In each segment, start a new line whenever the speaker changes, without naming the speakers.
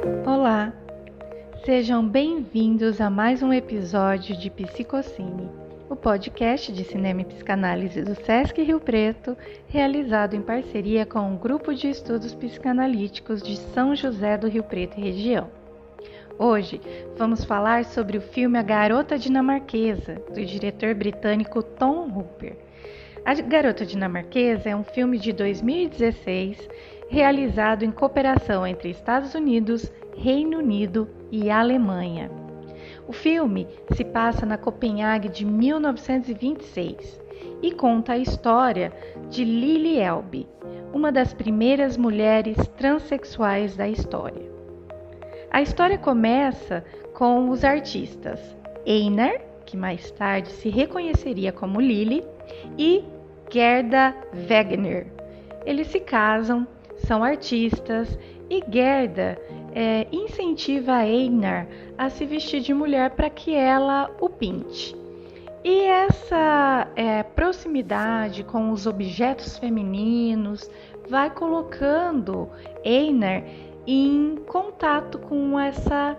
Olá, sejam bem-vindos a mais um episódio de Psicocine, o podcast de cinema e psicanálise do Sesc Rio Preto, realizado em parceria com o Grupo de Estudos Psicanalíticos de São José do Rio Preto e região. Hoje vamos falar sobre o filme A Garota Dinamarquesa, do diretor britânico Tom Hooper. A Garota Dinamarquesa é um filme de 2016 realizado em cooperação entre Estados Unidos, Reino Unido e Alemanha. O filme se passa na Copenhague de 1926 e conta a história de Lili Elbe, uma das primeiras mulheres transexuais da história. A história começa com os artistas Einar, que mais tarde se reconheceria como Lili, e Gerda Wegener. Eles se casam, são artistas e Gerda incentiva a Einar a se vestir de mulher para que ela o pinte. E essa proximidade com os objetos femininos vai colocando Einar em contato com essa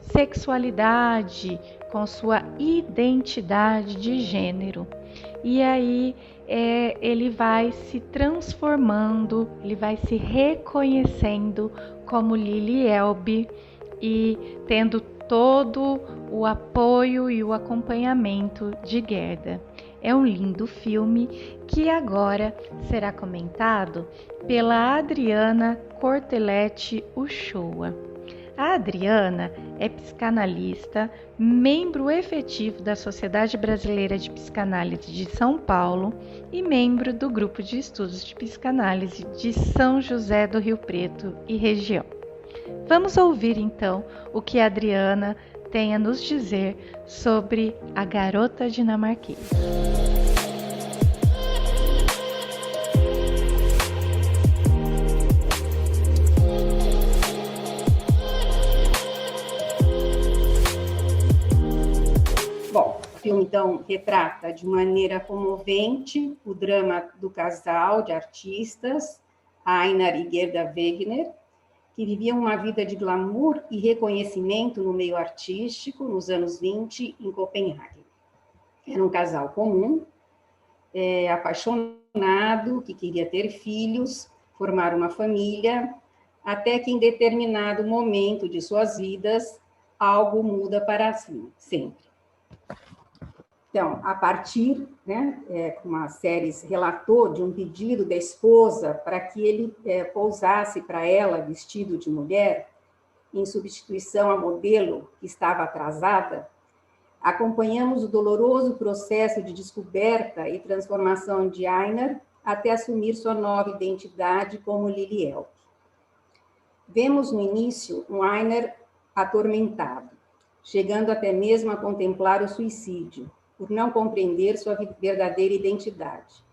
sexualidade, com sua identidade de gênero. E aí ele vai se transformando, ele vai se reconhecendo como Lili Elbe e tendo todo o apoio e o acompanhamento de Gerda. É um lindo filme que agora será comentado pela Adriana Cortelete Uchoa. A Adriana é psicanalista, membro efetivo da Sociedade Brasileira de Psicanálise de São Paulo e membro do Grupo de Estudos de Psicanálise de São José do Rio Preto e região. Vamos ouvir então o que a Adriana tem a nos dizer sobre A Garota Dinamarquesa.
Bom, o filme, então, retrata de maneira comovente o drama do casal de artistas, Einar e Gerda Wegener, que viviam uma vida de glamour e reconhecimento no meio artístico nos anos 20, em Copenhague. Era um casal comum, apaixonado, que queria ter filhos, formar uma família, até que em determinado momento de suas vidas, algo muda para sempre. Então, a partir, uma série relatou de um pedido da esposa para que ele pousasse para ela vestido de mulher, em substituição à modelo que estava atrasada, acompanhamos o doloroso processo de descoberta e transformação de Einar até assumir sua nova identidade como Lili Elbe. Vemos no início um Einar atormentado, chegando até mesmo a contemplar o suicídio, por não compreender sua verdadeira identidade.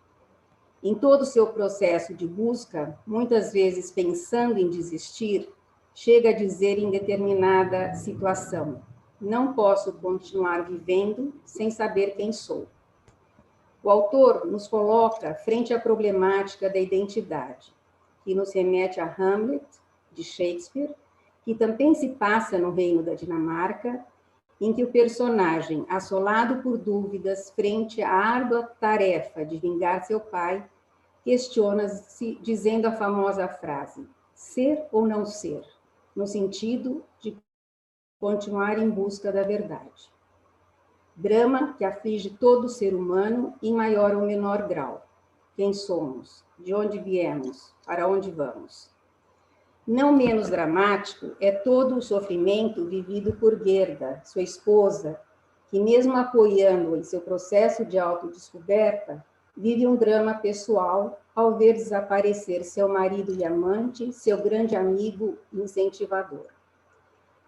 Em todo o seu processo de busca, muitas vezes pensando em desistir, chega a dizer em determinada situação: não posso continuar vivendo sem saber quem sou. O autor nos coloca frente à problemática da identidade, que nos remete a Hamlet, de Shakespeare, que também se passa no Reino da Dinamarca, em que o personagem, assolado por dúvidas frente à árdua tarefa de vingar seu pai, questiona-se dizendo a famosa frase: ser ou não ser, no sentido de continuar em busca da verdade. Drama que aflige todo ser humano em maior ou menor grau. Quem somos? De onde viemos? Para onde vamos? Não menos dramático é todo o sofrimento vivido por Gerda, sua esposa, que mesmo apoiando-o em seu processo de autodescoberta, vive um drama pessoal ao ver desaparecer seu marido e amante, seu grande amigo e incentivador.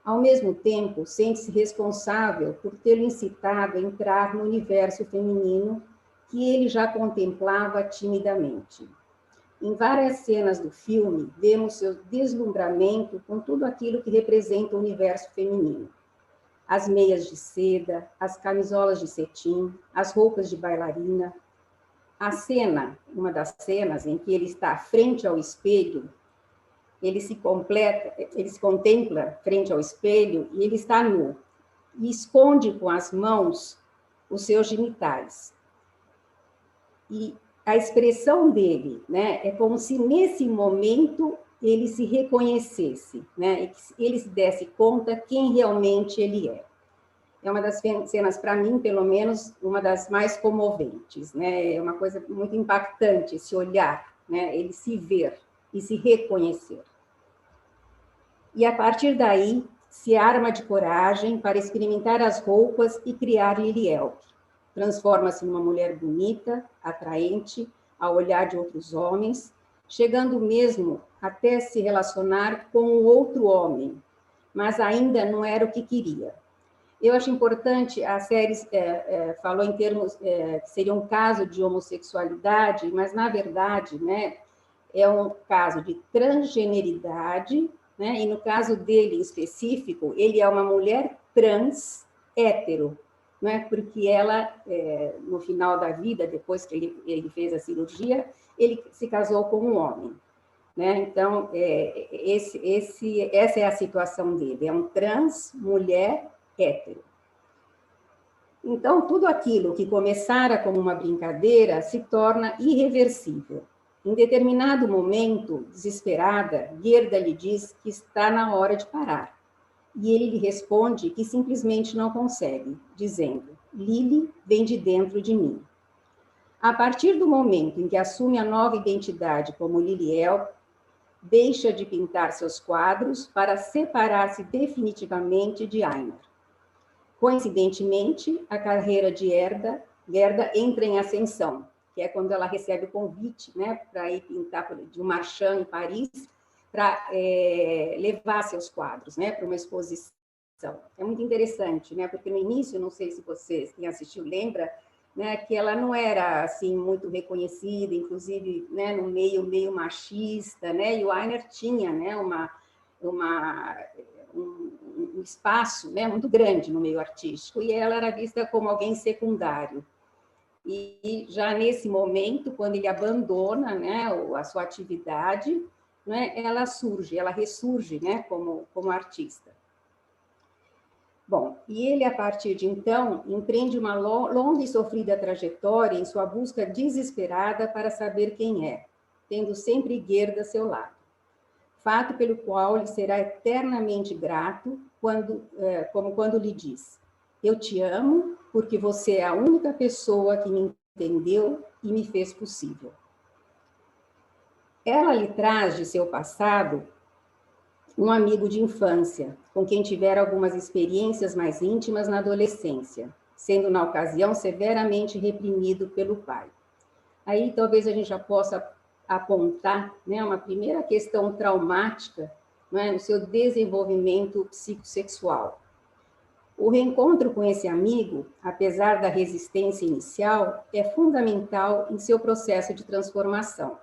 Ao mesmo tempo, sente-se responsável por tê-lo incitado a entrar no universo feminino que ele já contemplava timidamente. Em várias cenas do filme, vemos seu deslumbramento com tudo aquilo que representa o universo feminino. As meias de seda, as camisolas de cetim, as roupas de bailarina. A cena, uma das cenas em que ele está frente ao espelho, ele se contempla frente ao espelho e ele está nu, e esconde com as mãos os seus genitais. E a expressão dele, né, é como se nesse momento ele se reconhecesse, né, e que ele se desse conta quem realmente ele é. É uma das cenas, para mim, pelo menos, uma das mais comoventes, né? É uma coisa muito impactante esse olhar, né? Ele se ver e se reconhecer. E a partir daí, se arma de coragem para experimentar as roupas e criar Lilielp. Transforma-se numa mulher bonita, atraente, ao olhar de outros homens, chegando mesmo até se relacionar com um outro homem, mas ainda não era o que queria. Eu acho importante, a série falou em termos, seria um caso de homossexualidade, mas, na verdade, né, é um caso de transgeneridade, né, e no caso dele em específico, ele é uma mulher trans hétero, né, porque ela, no final da vida, depois que ele fez a cirurgia, ele se casou com um homem. Né? Então, essa é a situação dele, é um trans, mulher, hétero. Então, tudo aquilo que começara como uma brincadeira se torna irreversível. Em determinado momento, desesperada, Gerda lhe diz que está na hora de parar. E ele lhe responde que simplesmente não consegue, dizendo: Lili vem de dentro de mim. A partir do momento em que assume a nova identidade como Liliel, deixa de pintar seus quadros para separar-se definitivamente de Einar. Coincidentemente, a carreira de Gerda entra em ascensão, que é quando ela recebe o convite, né, para ir pintar de um marchand em Paris, para levar seus quadros, né, para uma exposição. É muito interessante, né, porque no início, não sei se vocês, quem assistiu lembra, né, que ela não era assim muito reconhecida, inclusive, né, no meio machista, né, e o Einar tinha, né, um espaço, né, muito grande no meio artístico, e ela era vista como alguém secundário. E já nesse momento, quando ele abandona, né, a sua atividade, né, ela ressurge, né, como artista. Bom, e ele, a partir de então, empreende uma longa e sofrida trajetória em sua busca desesperada para saber quem é, tendo sempre Gerda a seu lado. Fato pelo qual ele será eternamente grato, como quando lhe diz: eu te amo porque você é a única pessoa que me entendeu e me fez possível. Ela lhe traz de seu passado um amigo de infância, com quem tivera algumas experiências mais íntimas na adolescência, sendo na ocasião severamente reprimido pelo pai. Aí talvez a gente já possa apontar, né, uma primeira questão traumática, né, no seu desenvolvimento psicossexual. O reencontro com esse amigo, apesar da resistência inicial, é fundamental em seu processo de transformação.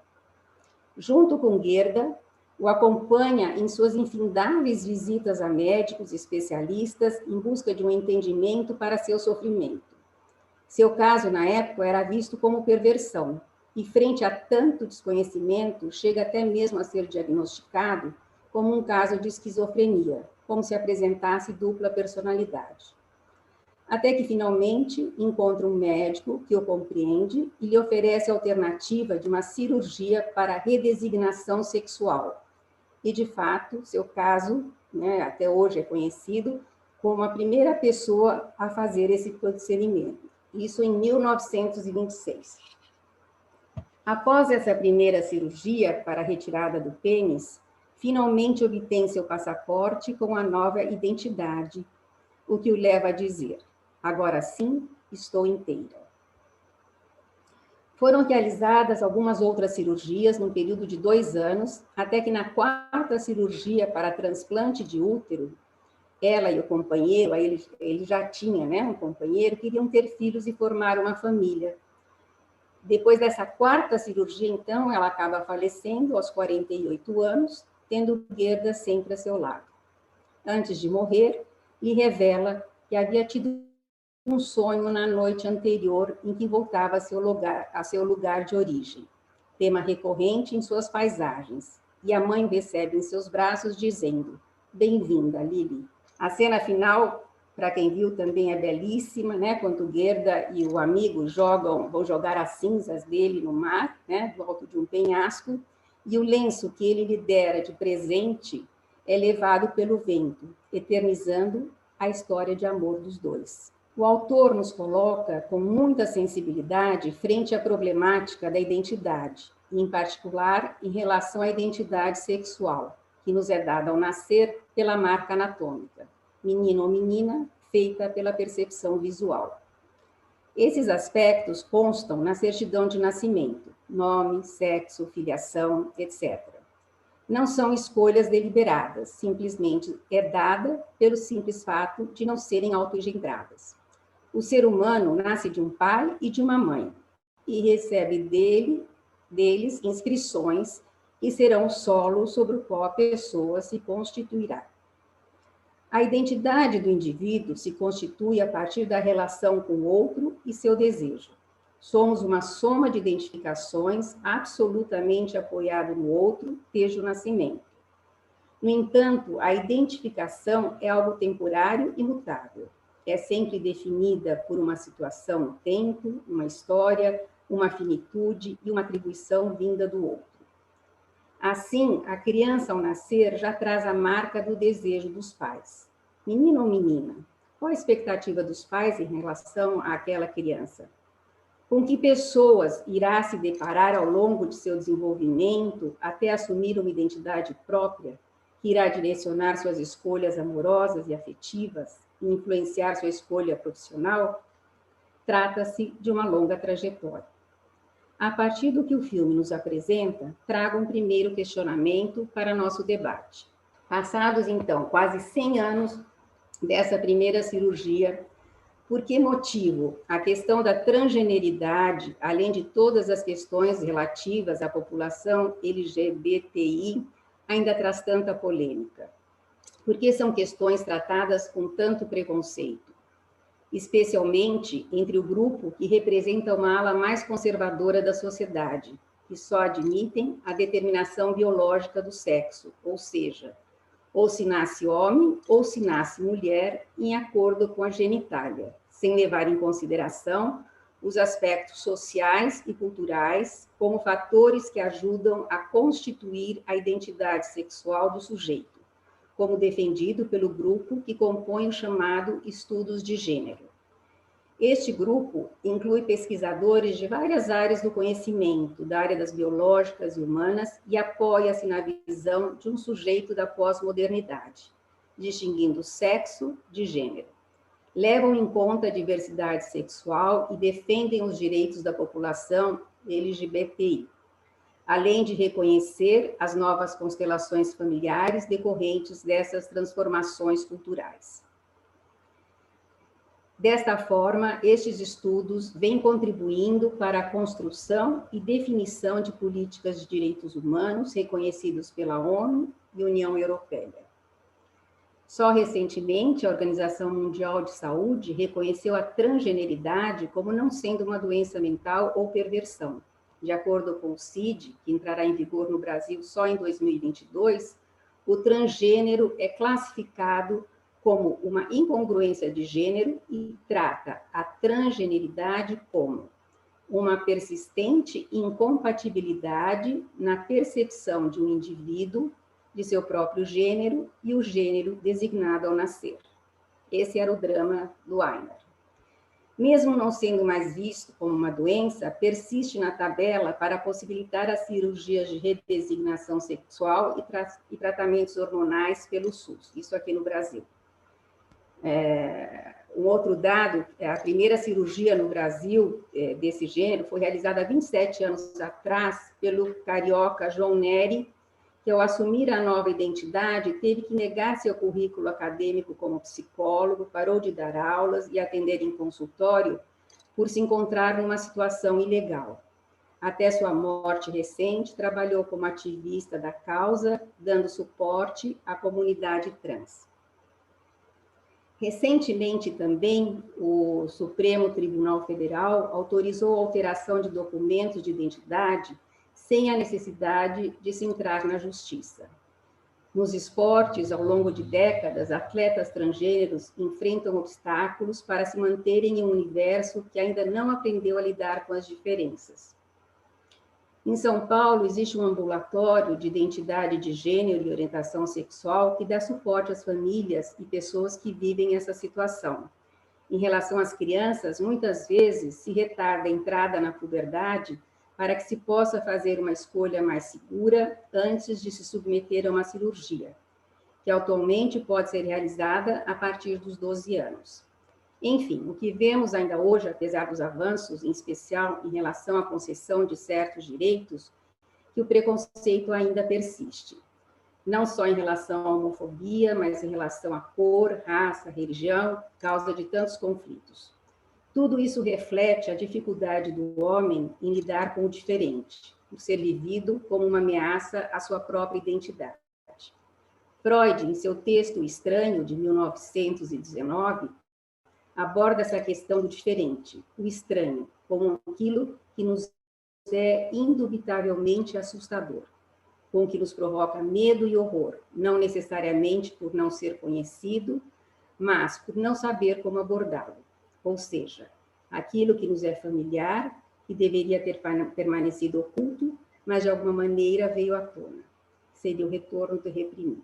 Junto com Gerda, o acompanha em suas infindáveis visitas a médicos e especialistas em busca de um entendimento para seu sofrimento. Seu caso, na época, era visto como perversão, e frente a tanto desconhecimento, chega até mesmo a ser diagnosticado como um caso de esquizofrenia, como se apresentasse dupla personalidade. Até que, finalmente, encontra um médico que o compreende e lhe oferece a alternativa de uma cirurgia para redesignação sexual. E, de fato, seu caso, né, até hoje é conhecido como a primeira pessoa a fazer esse procedimento. Isso em 1926. Após essa primeira cirurgia para a retirada do pênis, finalmente obtém seu passaporte com a nova identidade, o que o leva a dizer: agora sim, estou inteira. Foram realizadas algumas outras cirurgias num período de 2 anos, até que na 4ª cirurgia para transplante de útero, ela e o companheiro, aí ele já tinha, né, um companheiro, queriam ter filhos e formar uma família. Depois dessa 4ª cirurgia, então, ela acaba falecendo aos 48 anos, tendo Gerda sempre a seu lado. Antes de morrer, lhe revela que havia tido um sonho na noite anterior em que voltava a seu lugar de origem, tema recorrente em suas paisagens, e a mãe o recebe em seus braços, dizendo: "Bem-vinda, Lili." A cena final, para quem viu, também é belíssima, né? Quando Gerda e o amigo vão jogar as cinzas dele no mar, né? Do alto de um penhasco, e o lenço que ele lhe dera de presente é levado pelo vento, eternizando a história de amor dos dois. O autor nos coloca com muita sensibilidade frente à problemática da identidade, e em particular em relação à identidade sexual, que nos é dada ao nascer pela marca anatômica, menino ou menina, feita pela percepção visual. Esses aspectos constam na certidão de nascimento, nome, sexo, filiação, etc. Não são escolhas deliberadas, simplesmente é dada pelo simples fato de não serem autoengendradas. O ser humano nasce de um pai e de uma mãe e recebe deles inscrições que serão o solo sobre o qual a pessoa se constituirá. A identidade do indivíduo se constitui a partir da relação com o outro e seu desejo. Somos uma soma de identificações absolutamente apoiado no outro desde o nascimento. No entanto, a identificação é algo temporário e mutável. É sempre definida por uma situação no tempo, uma história, uma finitude e uma atribuição vinda do outro. Assim, a criança, ao nascer, já traz a marca do desejo dos pais. Menino ou menina? Qual a expectativa dos pais em relação àquela criança? Com que pessoas irá se deparar ao longo de seu desenvolvimento até assumir uma identidade própria, que irá direcionar suas escolhas amorosas e afetivas e influenciar sua escolha profissional? Trata-se de uma longa trajetória. A partir do que o filme nos apresenta, trago um primeiro questionamento para nosso debate. Passados, então, quase 100 anos dessa primeira cirurgia, por que motivo a questão da transgeneridade, além de todas as questões relativas à população LGBTI, ainda traz tanta polêmica? Por que são questões tratadas com tanto preconceito? Especialmente entre o grupo que representa uma ala mais conservadora da sociedade, que só admitem a determinação biológica do sexo, ou seja, ou se nasce homem ou se nasce mulher em acordo com a genitália, sem levar em consideração os aspectos sociais e culturais como fatores que ajudam a constituir a identidade sexual do sujeito, como defendido pelo grupo que compõe o chamado estudos de gênero. Este grupo inclui pesquisadores de várias áreas do conhecimento, da área das biológicas e humanas, e apoia-se na visão de um sujeito da pós-modernidade, distinguindo sexo de gênero. Levam em conta a diversidade sexual e defendem os direitos da população LGBTI, além de reconhecer as novas constelações familiares decorrentes dessas transformações culturais. Desta forma, estes estudos vêm contribuindo para a construção e definição de políticas de direitos humanos reconhecidos pela ONU e União Europeia. Só recentemente, a Organização Mundial de Saúde reconheceu a transgeneridade como não sendo uma doença mental ou perversão. De acordo com o CID, que entrará em vigor no Brasil só em 2022, o transgênero é classificado como uma incongruência de gênero e trata a transgeneridade como uma persistente incompatibilidade na percepção de um indivíduo de seu próprio gênero e o gênero designado ao nascer. Esse era o drama do Einar. Mesmo não sendo mais visto como uma doença, persiste na tabela para possibilitar as cirurgias de redesignação sexual e tratamentos hormonais pelo SUS, isso aqui no Brasil. Um outro dado, a primeira cirurgia no Brasil desse gênero foi realizada há 27 anos atrás pelo carioca João Neri, que ao assumir a nova identidade teve que negar seu currículo acadêmico como psicólogo, parou de dar aulas e atender em consultório por se encontrar numa situação ilegal. Até sua morte recente, trabalhou como ativista da causa, dando suporte à comunidade trans. Recentemente também, o Supremo Tribunal Federal autorizou a alteração de documentos de identidade sem a necessidade de se entrar na justiça. Nos esportes, ao longo de décadas, atletas transgêneros enfrentam obstáculos para se manterem em um universo que ainda não aprendeu a lidar com as diferenças. Em São Paulo, existe um ambulatório de identidade de gênero e orientação sexual que dá suporte às famílias e pessoas que vivem essa situação. Em relação às crianças, muitas vezes se retarda a entrada na puberdade para que se possa fazer uma escolha mais segura antes de se submeter a uma cirurgia, que atualmente pode ser realizada a partir dos 12 anos. Enfim, o que vemos ainda hoje, apesar dos avanços, em especial em relação à concessão de certos direitos, que o preconceito ainda persiste. Não só em relação à homofobia, mas em relação à cor, raça, religião, causa de tantos conflitos. Tudo isso reflete a dificuldade do homem em lidar com o diferente, o ser vivido como uma ameaça à sua própria identidade. Freud, em seu texto Estranho, de 1919, aborda essa questão do diferente, o estranho, como aquilo que nos é indubitavelmente assustador, com o que nos provoca medo e horror, não necessariamente por não ser conhecido, mas por não saber como abordá-lo. Ou seja, aquilo que nos é familiar, que deveria ter permanecido oculto, mas de alguma maneira veio à tona. Seria o retorno do reprimido.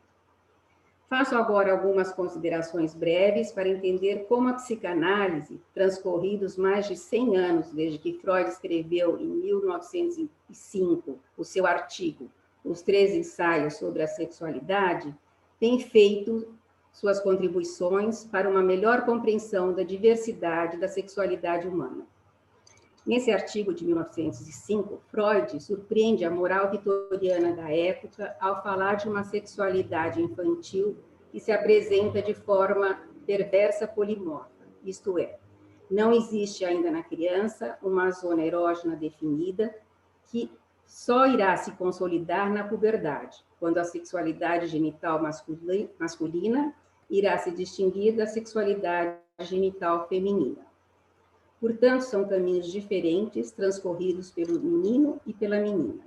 Faço agora algumas considerações breves para entender como a psicanálise, transcorridos mais de 100 anos desde que Freud escreveu em 1905 o seu artigo Os 13 Ensaios sobre a Sexualidade, tem feito suas contribuições para uma melhor compreensão da diversidade da sexualidade humana. Nesse artigo de 1905, Freud surpreende a moral vitoriana da época ao falar de uma sexualidade infantil que se apresenta de forma perversa polimorfa, isto é, não existe ainda na criança uma zona erógena definida que só irá se consolidar na puberdade, quando a sexualidade genital masculina irá se distinguir da sexualidade genital feminina. Portanto, são caminhos diferentes transcorridos pelo menino e pela menina.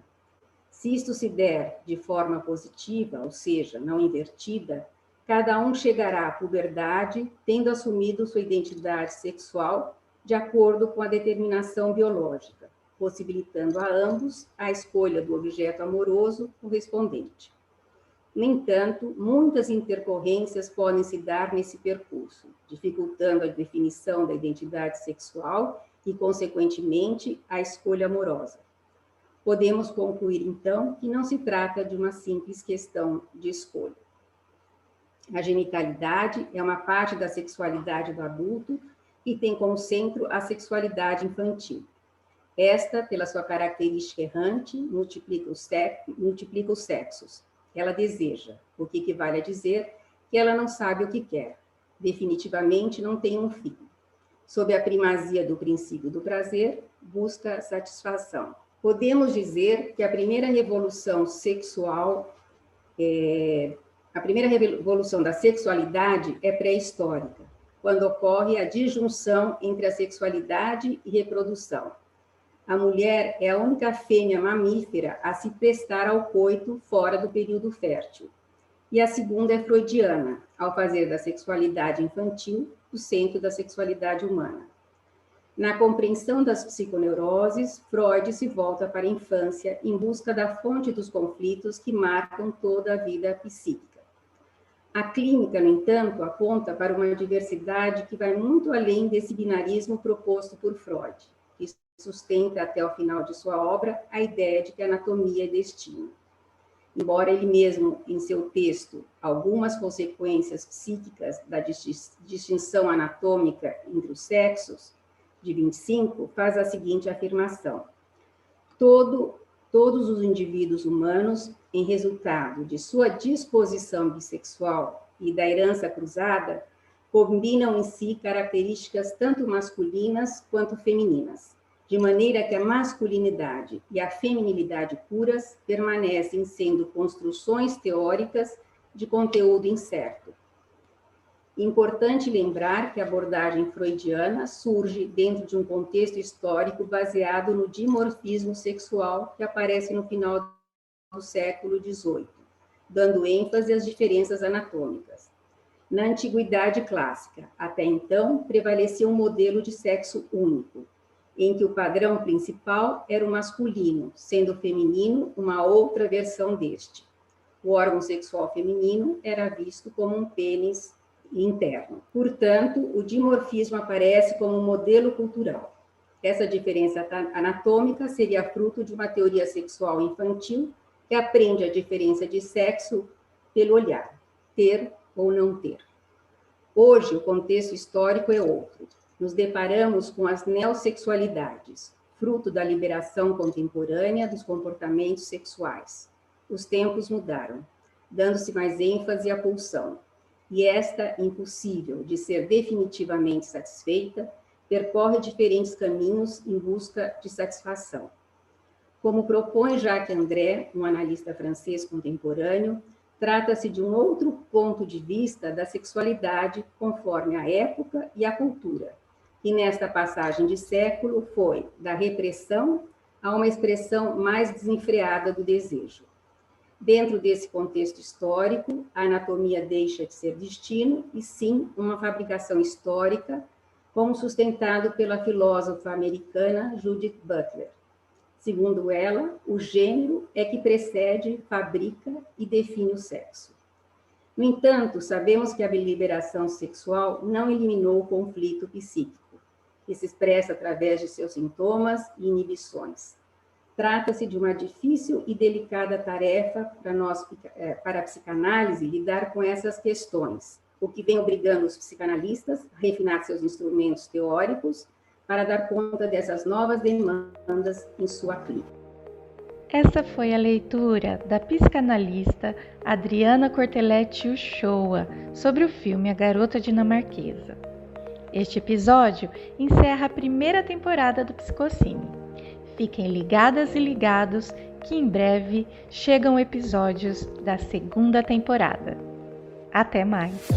Se isto se der de forma positiva, ou seja, não invertida, cada um chegará à puberdade tendo assumido sua identidade sexual de acordo com a determinação biológica, possibilitando a ambos a escolha do objeto amoroso correspondente. No entanto, muitas intercorrências podem se dar nesse percurso, dificultando a definição da identidade sexual e, consequentemente, a escolha amorosa. Podemos concluir, então, que não se trata de uma simples questão de escolha. A genitalidade é uma parte da sexualidade do adulto que tem como centro a sexualidade infantil. Esta, pela sua característica errante, multiplica os sexos. Ela deseja, o que equivale a dizer que ela não sabe o que quer. Definitivamente não tem um fim. Sob a primazia do princípio do prazer, busca satisfação. Podemos dizer que a primeira revolução sexual, a primeira revolução da sexualidade é pré-histórica, quando ocorre a disjunção entre a sexualidade e reprodução. A mulher é a única fêmea mamífera a se prestar ao coito fora do período fértil. E a segunda é freudiana, ao fazer da sexualidade infantil o centro da sexualidade humana. Na compreensão das psiconeuroses, Freud se volta para a infância em busca da fonte dos conflitos que marcam toda a vida psíquica. A clínica, no entanto, aponta para uma diversidade que vai muito além desse binarismo proposto por Freud, que sustenta até o final de sua obra a ideia de que anatomia é destino. Embora ele mesmo, em seu texto, Algumas Consequências Psíquicas da Distinção Anatômica entre os Sexos, de 25, faz a seguinte afirmação: todos os indivíduos humanos, em resultado de sua disposição bissexual e da herança cruzada, combinam em si características tanto masculinas quanto femininas, de maneira que a masculinidade e a feminilidade puras permanecem sendo construções teóricas de conteúdo incerto. Importante lembrar que a abordagem freudiana surge dentro de um contexto histórico baseado no dimorfismo sexual que aparece no final do século XVIII, dando ênfase às diferenças anatômicas. Na Antiguidade Clássica, até então, prevalecia um modelo de sexo único, em que o padrão principal era o masculino, sendo o feminino uma outra versão deste. O órgão sexual feminino era visto como um pênis interno. Portanto, o dimorfismo aparece como um modelo cultural. Essa diferença anatômica seria fruto de uma teoria sexual infantil que aprende a diferença de sexo pelo olhar, ter ou não ter. Hoje, o contexto histórico é outro. Nos deparamos com as neossexualidades, fruto da liberação contemporânea dos comportamentos sexuais. Os tempos mudaram, dando-se mais ênfase à pulsão. E esta, impossível de ser definitivamente satisfeita, percorre diferentes caminhos em busca de satisfação. Como propõe Jacques André, um analista francês contemporâneo, trata-se de um outro ponto de vista da sexualidade conforme a época e a cultura, que nesta passagem de século foi da repressão a uma expressão mais desenfreada do desejo. Dentro desse contexto histórico, a anatomia deixa de ser destino e sim uma fabricação histórica, como sustentado pela filósofa americana Judith Butler. Segundo ela, o gênero é que precede, fabrica e define o sexo. No entanto, sabemos que a liberação sexual não eliminou o conflito psíquico, que se expressa através de seus sintomas e inibições. Trata-se de uma difícil e delicada tarefa para a psicanálise lidar com essas questões, o que vem obrigando os psicanalistas a refinar seus instrumentos teóricos para dar conta dessas novas demandas em sua clínica.
Essa foi a leitura da psicanalista Adriana Cortelletti Uchoa sobre o filme A Garota Dinamarquesa. Este episódio encerra a primeira temporada do Psicocine. Fiquem ligadas e ligados que em breve chegam episódios da segunda temporada. Até mais!